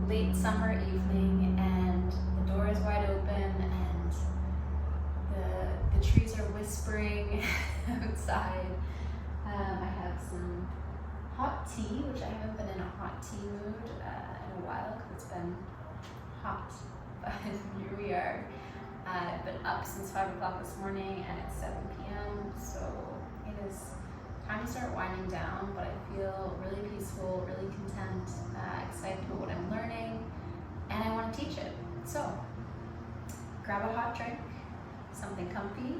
late summer evening and the door is wide open and the trees are whispering outside. I have some hot tea, which I haven't been in a hot tea mood in a while because it's been hot, but here we are. I've been up since 5 o'clock this morning and it's 7 p.m. so it is time to start winding down, but I feel really peaceful, really content, excited about what I'm learning, and I want to teach it. So grab a hot drink, something comfy,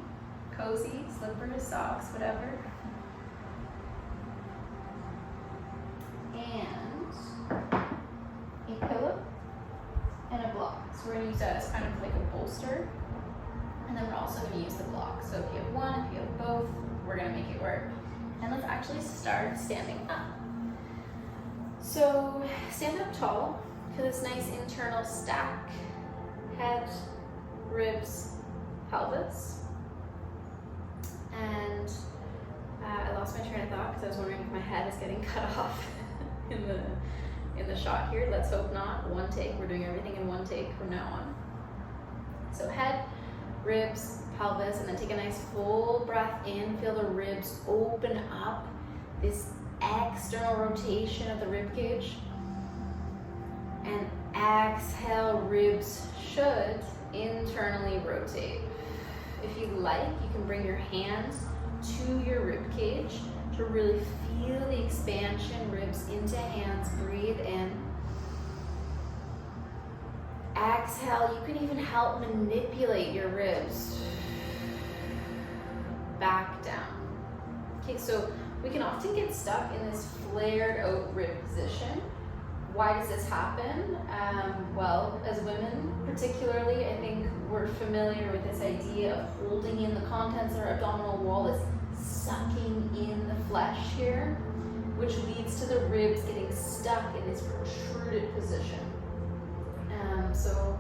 cozy, slippers, socks, whatever, and a pillow and a block. So we're going to use that as kind of like a bolster, and then we're also going to use the block. So if you have one, if you have both, we're going to make it work. And let's actually start standing up. So stand up tall for this nice internal stack. Head, ribs, pelvis. And I lost my train of thought because I was wondering if my head is getting cut off in the shot here. Let's hope not. One take. We're doing everything in one take from now on. So head, ribs, pelvis, and then take a nice full breath in. Feel the ribs open up. This external rotation of the rib cage. And exhale, ribs should internally rotate. If you like, you can bring your hands to your rib cage to really feel the expansion, ribs into hands. Breathe in. Exhale, you can even help manipulate your ribs back down. Okay, so we can often get stuck in this flared out rib position. Why does this happen? Well, as women particularly, I think we're familiar with this idea of holding in the contents of our abdominal wall, is sucking in the flesh here, which leads to the ribs getting stuck in this protruded position. So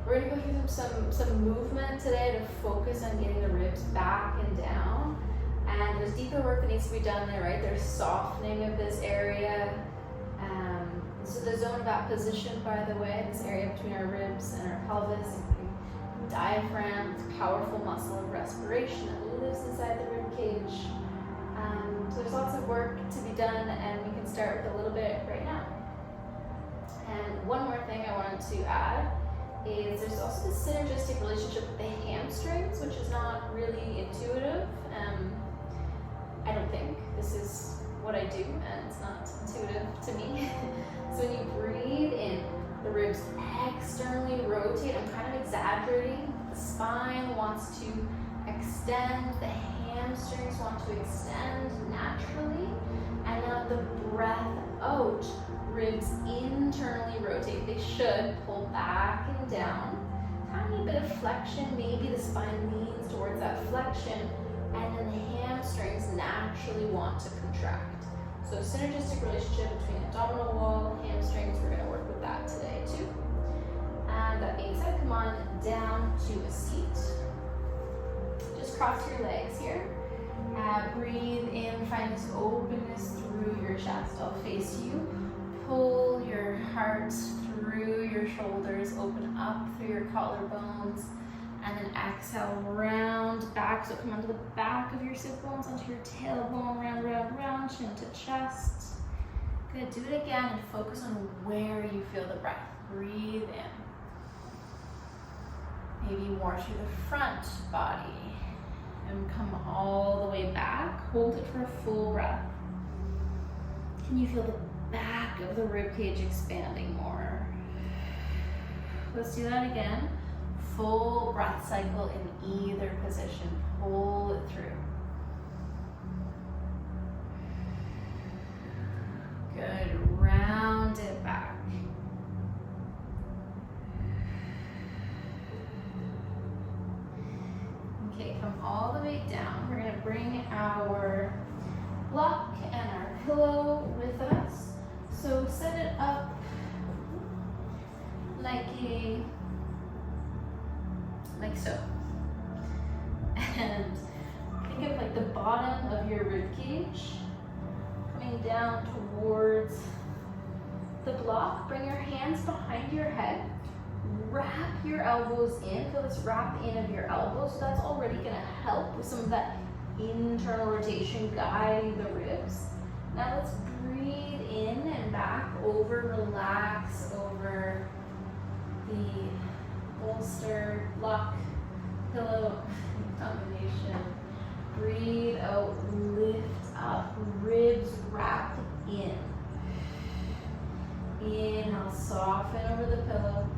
we're going to go through some movement today to focus on getting the ribs back and down. And there's deeper work that needs to be done there, right? There's softening of this area. So the zone of apposition, by the way, this area between our ribs and our pelvis, diaphragm, it's a powerful muscle of respiration that lives inside the rib cage. So there's lots of work to be done, and we can start with a little bit right now. And one more thing I wanted to add is there's also this synergistic relationship with the hamstrings, which is not really intuitive. I don't think. This is what I do, and it's not intuitive to me. So when you breathe in, the ribs externally rotate. I'm kind of exaggerating. The spine wants to extend, the hamstrings want to extend naturally, and then on the breath out, ribs internally rotate. They should pull back and down. Tiny bit of flexion, maybe the spine leans towards that flexion, and then the hamstrings naturally want to contract. So synergistic relationship between abdominal wall, hamstrings, we're going to work with that today too. And that being said, come on down to a seat. Just cross your legs here. Breathe in, find this openness through your chest. I'll face you. Pull your heart through your shoulders, open up through your collarbones, and then exhale, round back. So come onto the back of your sit bones, onto your tailbone, round, round, round, chin to chest. Good, do it again and focus on where you feel the breath. Breathe in. Maybe more through the front body. And come all the way back. Hold it for a full breath. Can you feel the back of the ribcage expanding more? Let's do that again. Full breath cycle in either position. Pull it through. Good. Round it back. Okay, come all the way down. We're going to bring our block and our pillow with us. So set it up like so. And think of like the bottom of your rib cage coming down towards The block, bring your hands behind your head, wrap your elbows in, feel this wrap in of your elbows, so that's already gonna help with some of that internal rotation guiding the ribs. Now let's breathe in and back over, relax over the bolster, block, pillow combination. Breathe out, lift up, ribs wrapped in. Inhale, soften over the pillow.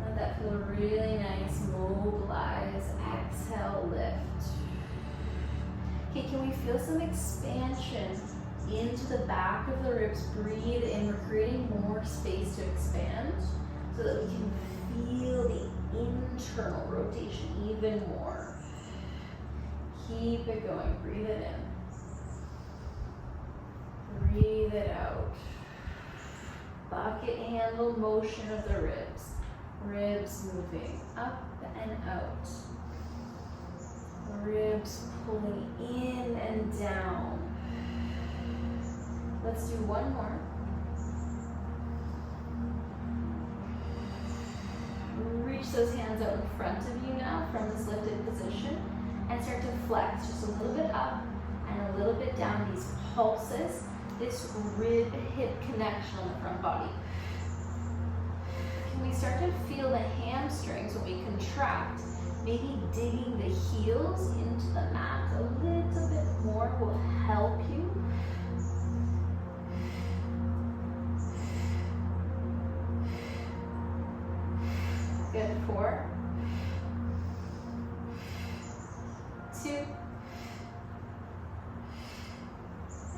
Let that feel really nice, mobilize. Exhale, lift. Okay, can we feel some expansion into the back of the ribs? Breathe in, we're creating more space to expand so that we can feel the internal rotation even more. Keep it going, breathe it in. Breathe it out. Bucket handle motion of the ribs. Ribs moving up and out. Ribs pulling in and down. Let's do one more. Reach those hands out in front of you now from this lifted position and start to flex just a little bit up and a little bit down. These pulses, this rib hip connection on the front body. Can we start to feel the hamstrings when we contract? Maybe digging the heels into the mat a little bit more will help you. Good, 4, 2,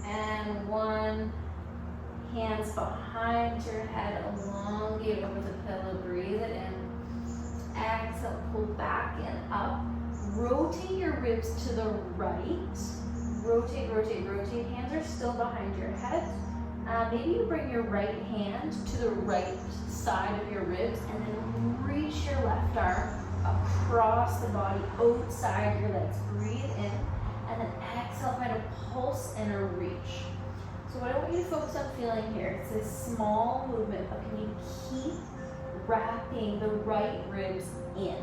and 1. Hands behind your head, elongate over the pillow, breathe it in. Exhale, pull back and up. Rotate your ribs to the right. Rotate, rotate, rotate. Hands are still behind your head. Maybe you bring your right hand to the right side of your ribs and then reach your left arm across the body, outside your legs. Breathe in and then exhale, find a pulse and a reach. So what I want you to focus on feeling here, it's this small movement, but can you keep wrapping the right ribs in?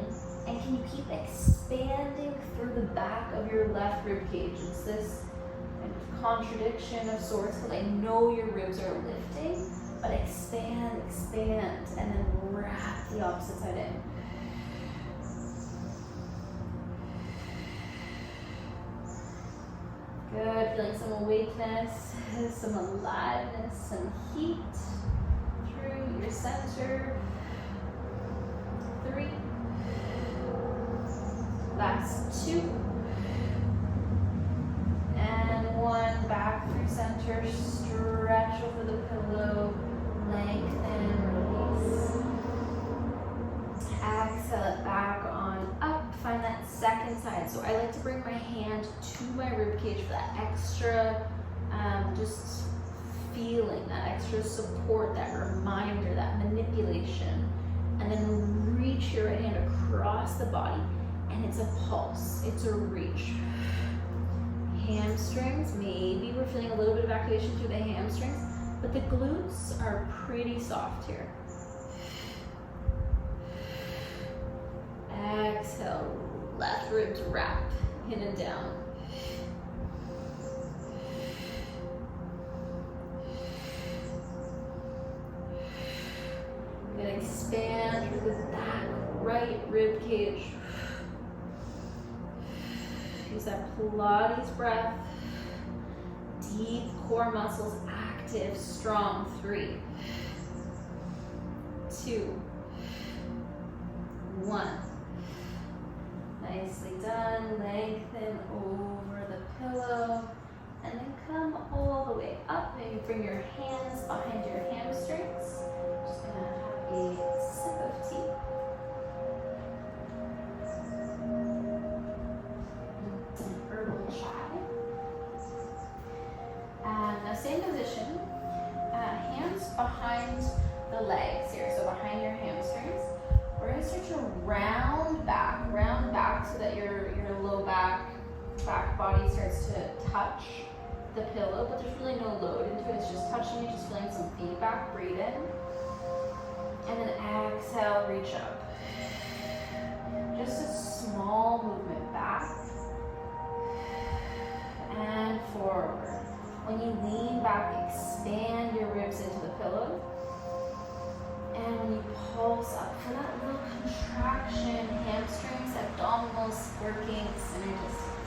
And can you keep expanding through the back of your left rib cage? It's this kind of contradiction of sorts, because I know your ribs are lifting, but expand, expand, and then wrap the opposite side in. Good, feeling some awakeness, some aliveness, some heat through your center. 3, last 2, and 1, back through center, stretch over the pillow, lengthen, release. Exhale it back on up, find that second side. So I like to bring my hand to my rib cage for that extra, just feeling, that extra support, that reminder, that manipulation. And then reach your right hand across the body, and it's a pulse, it's a reach. Hamstrings, maybe we're feeling a little bit of activation through the hamstrings, but the glutes are pretty soft here. Exhale, left ribs wrap in and down. We're gonna expand through the back right rib cage. Use that Pilates breath. Deep core muscles active, strong. 3, 2, 1. Nicely done. Lengthen over the pillow and then come all the way up. Maybe bring your hands behind your hamstrings. Just gonna have a sip of tea. Some herbal chai. Now same position. Hands behind the legs here, so behind your hamstrings. We're going to start to round back so that your low back body starts to touch the pillow, but there's really no load into it. It's just touching you, just feeling some feedback. Breathe in. And then exhale, reach up. Just a small movement back and forward. When you lean back, expand your ribs into the pillow. And when you pulse up for that little contraction, hamstrings, abdominals working synergistically.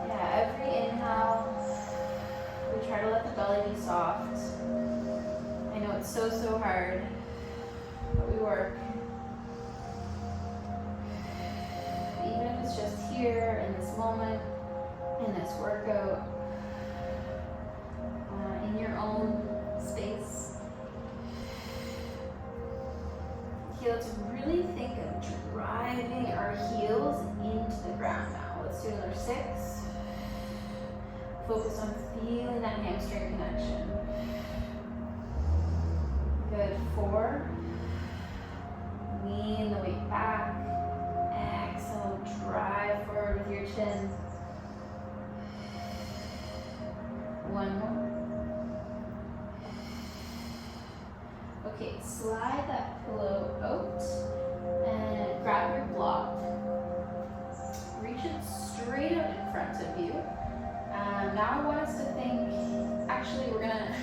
Yeah, every inhale, we try to let the belly be soft. I know it's so hard, but we work. Even if it's just here in this moment, in this workout, in your own space. Okay, let's really think of driving our heels into the ground now. Let's do another 6. Focus on feeling that hamstring connection. Good. 4. Lean the weight back. Exhale, drive forward with your chin. 1 more. Okay, slide that pillow out and grab your block. Reach it straight out in front of you. Now I want us to think, we're gonna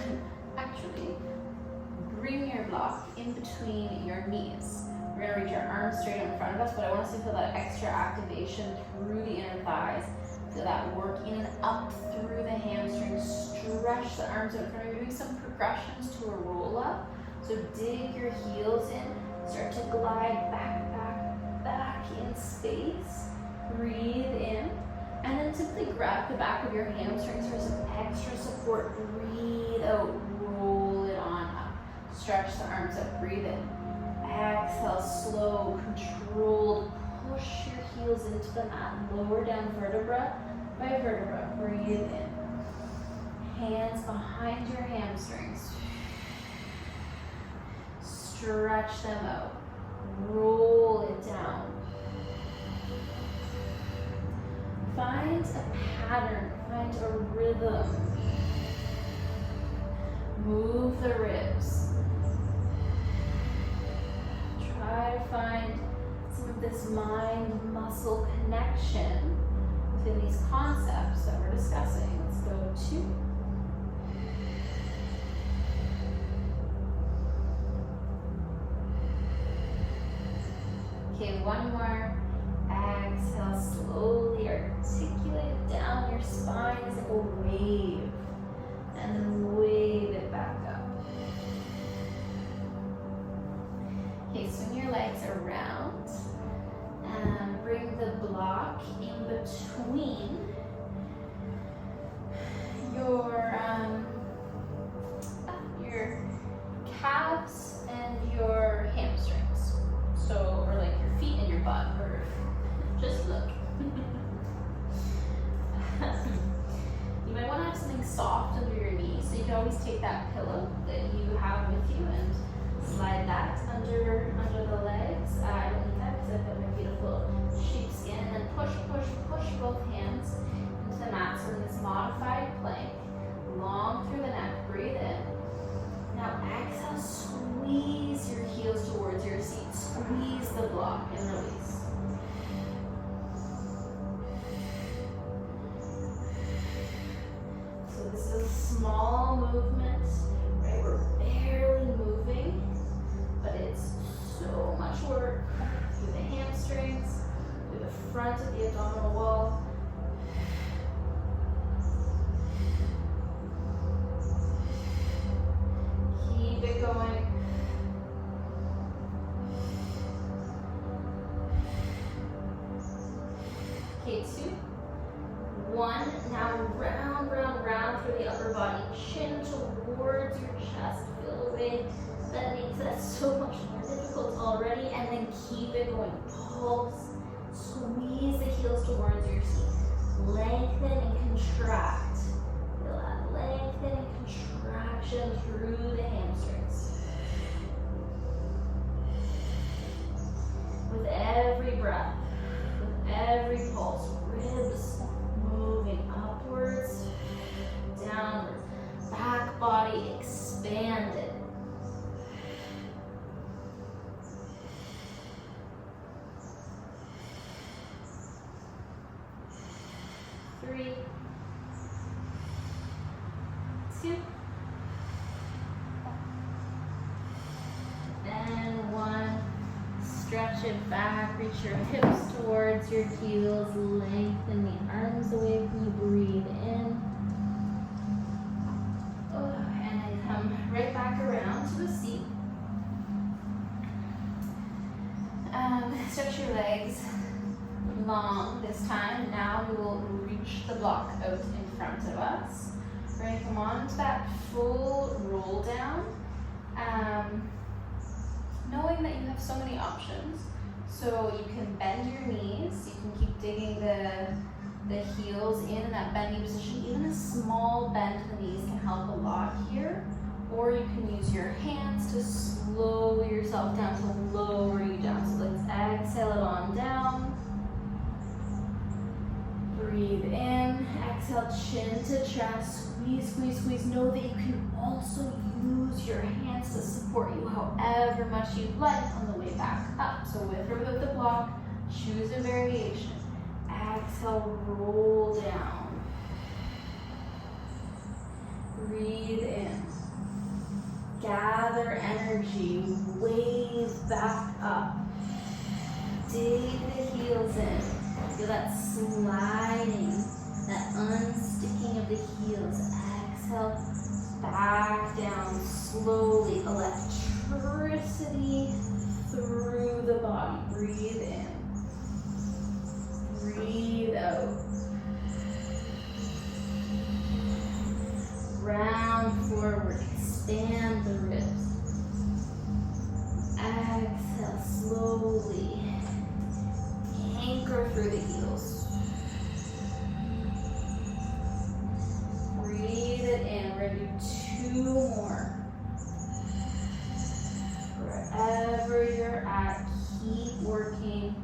bring your block in between your knees. We're gonna reach our arms straight out in front of us, but I want us to feel that extra activation through the inner thighs. Feel that work in and up through the hamstrings. Stretch the arms out in front of you. Doing some progressions to a roll up. So dig your heels in, start to glide back in space. Breathe in, and then simply grab the back of your hamstrings for some extra support. Breathe out, roll it on up. Stretch the arms up, breathe in. Exhale, slow, controlled. Push your heels into the mat, lower down vertebra by vertebra. Breathe in. Hands behind your hamstrings. Stretch them out. Roll it down. Find a pattern, find a rhythm. Move the ribs. Try to find some of this mind-muscle connection within these concepts that we're discussing. Let's go 2. Okay, 1 more. Exhale, slowly articulate down your spine as a wave. And then wave it back up. Okay, swing your legs around. And bring the block in between your calves and your hamstrings. So, or like your feet and your butt, or just look. You might want to have something soft under your knees, so you can always take that pillow that you have with you and slide that under the legs. I don't need that because I've got my beautiful sheepskin. And then push both hands into the mat. So in this modified plank, long through the neck, breathe in. Now exhale, squeeze your heels towards your seat. Squeeze the block and release. So this is a small movement, right? We're barely moving, but it's so much work through the hamstrings, through the front of the abdominal wall. Keep it going. Okay, 2, 1. Now round through the upper body, chin towards your chest. Feel the way that makes that so much more difficult already, and then keep it going. Pulse, squeeze the heels towards your seat. Lengthen and contract. Feel that lengthen and contraction through the hamstrings. With every breath, 2. And 1. Stretch it back, reach your hips towards your heels, lengthen the arms away from you, breathe in. And then come right back around to a seat. Stretch your legs long this time. Now we will reach the block out in front of us. We're going to come on to that full roll down. Knowing that you have so many options, so you can bend your knees, you can keep digging the heels in that bendy position. Even a small bend to the knees can help a lot here. Or you can use your hands to slow yourself down, to lower you down. So let's exhale it on down. Breathe in, exhale, chin to chest, squeeze, squeeze, squeeze. Know that you can also use your hands to support you however much you'd like on the way back up. So with or without the block, choose a variation. Exhale, roll down. Breathe in. Gather energy, wave back up. Dig the heels in. Feel that sliding, that unsticking of the heels. Exhale, back down slowly. Electricity through the body. Breathe in. Breathe out. Round forward. Expand the ribs. Exhale slowly. Anchor through the heels. Breathe it in. We're going to do 2 more. Wherever you're at, keep working.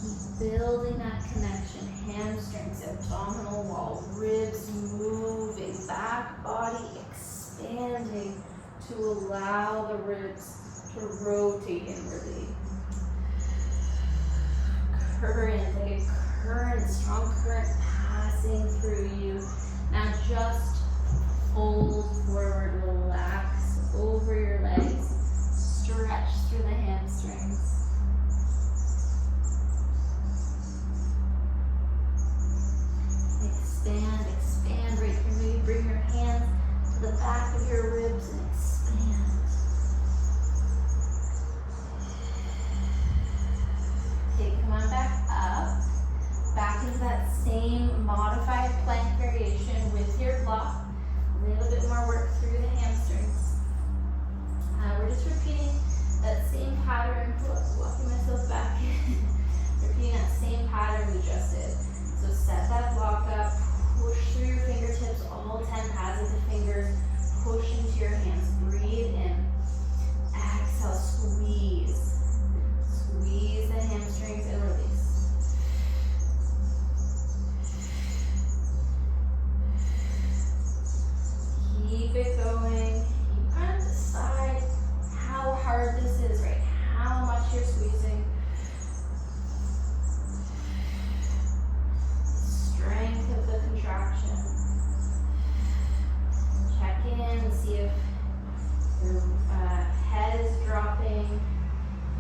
Keep building that connection. Hamstrings, abdominal wall, ribs moving, back body expanding to allow the ribs to rotate inwardly. Current, like a current, strong current passing through you. Now just fold forward, relax over your legs, stretch through the hamstrings. Expand, expand, right here. Maybe bring your hands to the back of your ribs and expand. Okay, come on back up. Back into that same modified plank variation with your block. A little bit more work through the hamstrings. We're just repeating that same pattern. Walking myself back. Repeating that same pattern we just did. So set that block up. Push through your fingertips, all 10 pads of the fingers. Push into your hands. Breathe in. Exhale, squeeze. Squeeze the hamstrings and release. Keep it going. You kind of decide how hard this is, right? How much you're squeezing. Strength of the contraction. Check in and see if your head is dropping.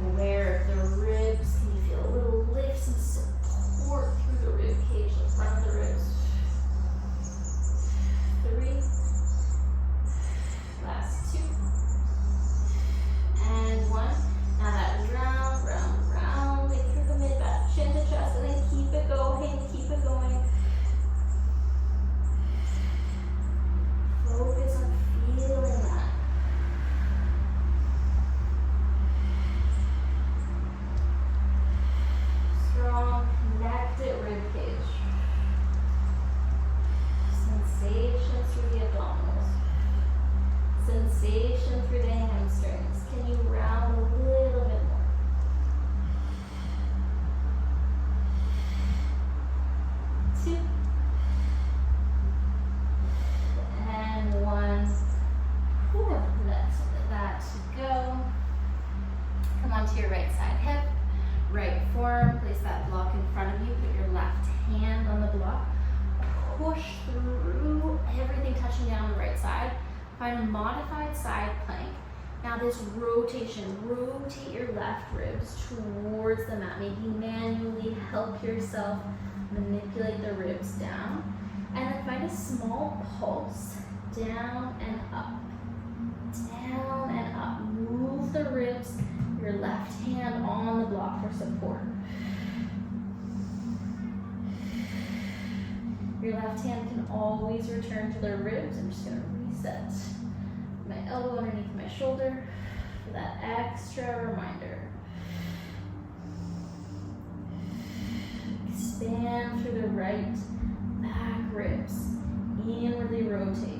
Aware of the ribs. Can you feel a little lift, some support through the rib cage, the front of the ribs? 3, Find a modified side plank. Now this rotation, rotate your left ribs towards the mat. Maybe manually help yourself manipulate the ribs down. And then find a small pulse, down and up, down and up. Move the ribs, your left hand on the block for support. Your left hand can always return to the ribs. I'm just gonna reset my elbow underneath my shoulder for that extra reminder. Expand through the right back ribs. Inwardly rotate.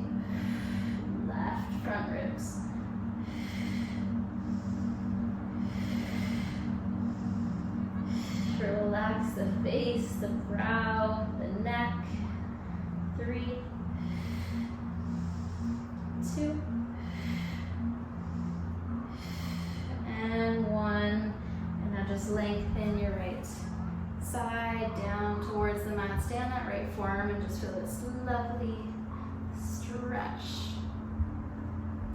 Left front ribs. Relax the face, the brow, the neck. 3, 2, and 1. And now just lengthen your right side down towards the mat. Stay on that right forearm and just feel this lovely stretch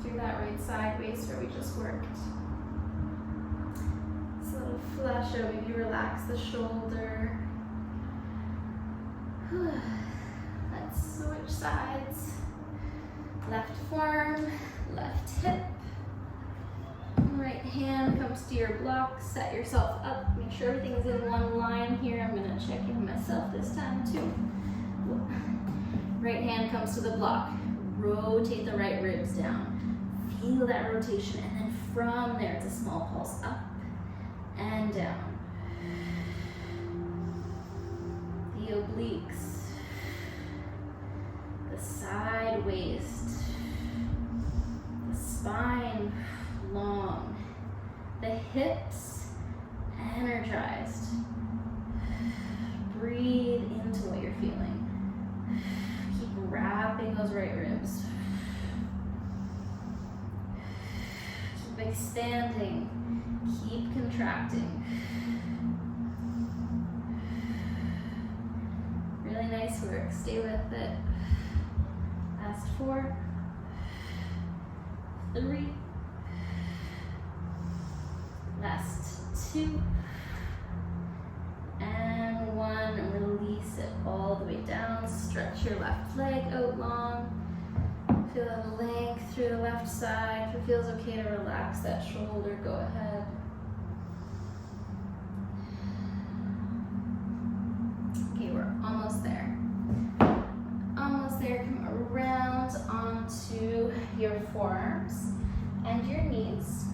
through that right side waist where we just worked. This little flush out, maybe relax the shoulder. Let's switch sides. Left forearm, left hip. Right hand comes to your block. Set yourself up. Make sure everything's in one line here. I'm gonna check in myself this time too. Right hand comes to the block. Rotate the right ribs down. Feel that rotation, and then from there, it's a small pulse up and down. The obliques. The side waist, the spine long, the hips energized. Breathe into what you're feeling. Keep wrapping those right ribs. Keep expanding, keep contracting. Really nice work, stay with it. Last 4, 3, last 2, and 1. Release it all the way down. Stretch your left leg out long. Feel the length through the left side. If it feels okay to relax that shoulder, go ahead. Okay, we're almost there. Almost there. Come around onto your forearms and your knees.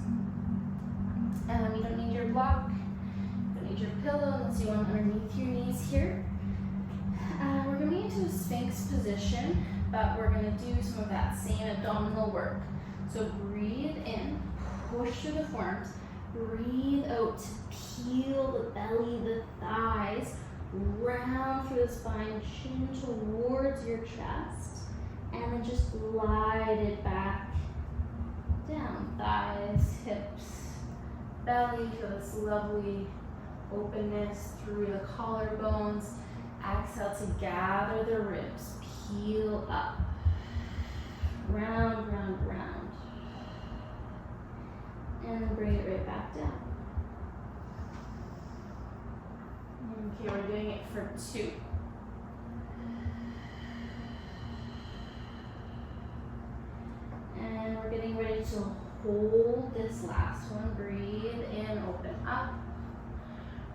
You don't need your block, you don't need your pillow unless you want underneath your knees here. We're going into a Sphinx position, but we're going to do some of that same abdominal work. So breathe in, push through the forearms, breathe out, peel the belly, the thighs, round through the spine, chin towards your chest, and then just glide it back down. Thighs, hips, belly. Feel this lovely openness through the collarbones. Exhale to gather the ribs, peel up, round, round, round, and then bring it right back down. Okay, we're doing it for 2. And we're getting ready to hold this last one. Breathe in, open up.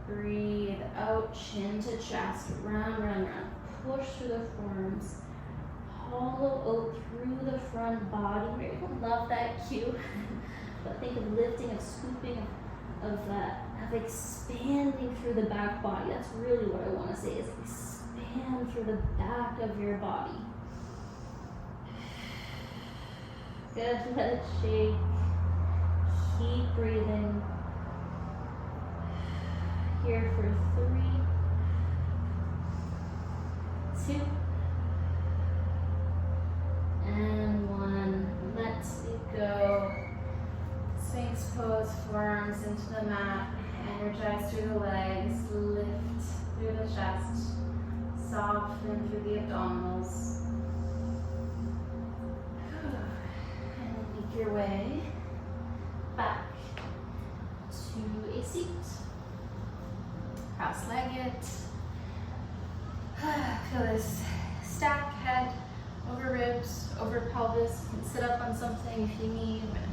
Breathe out, chin to chest, round, round, round. Push through the forearms. Hollow out through the front body. Maybe you don't love that cue, but think of lifting, of scooping, of expanding through the back body. That's really what I want to say, is expand through the back of your body. Good, let it shake. Keep breathing. Here for 3, 2, and 1. Let it go. Sphinx pose, forearms into the mat. Energize through the legs. Lift through the chest. Soften through the abdominals. cross-legged. Feel this stack head over ribs, over pelvis. You can sit up on something if you need. I'm gonna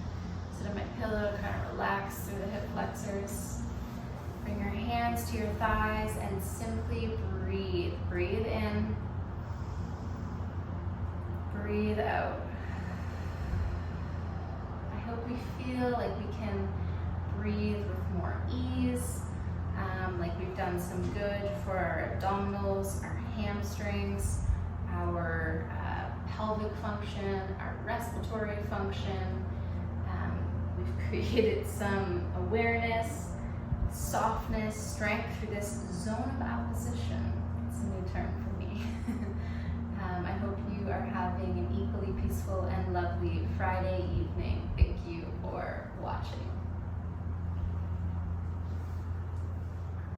sit on my pillow, kind of relax through the hip flexors. Bring your hands to your thighs and simply breathe. Breathe in, breathe out. I hope we feel like we can breathe with more ease, like we've done some good for our abdominals, our hamstrings, our pelvic function, our respiratory function. We've created some awareness, softness, strength through this zone of opposition. It's a new term for me. I hope you are having an equally peaceful and lovely Friday evening. Thank you for watching.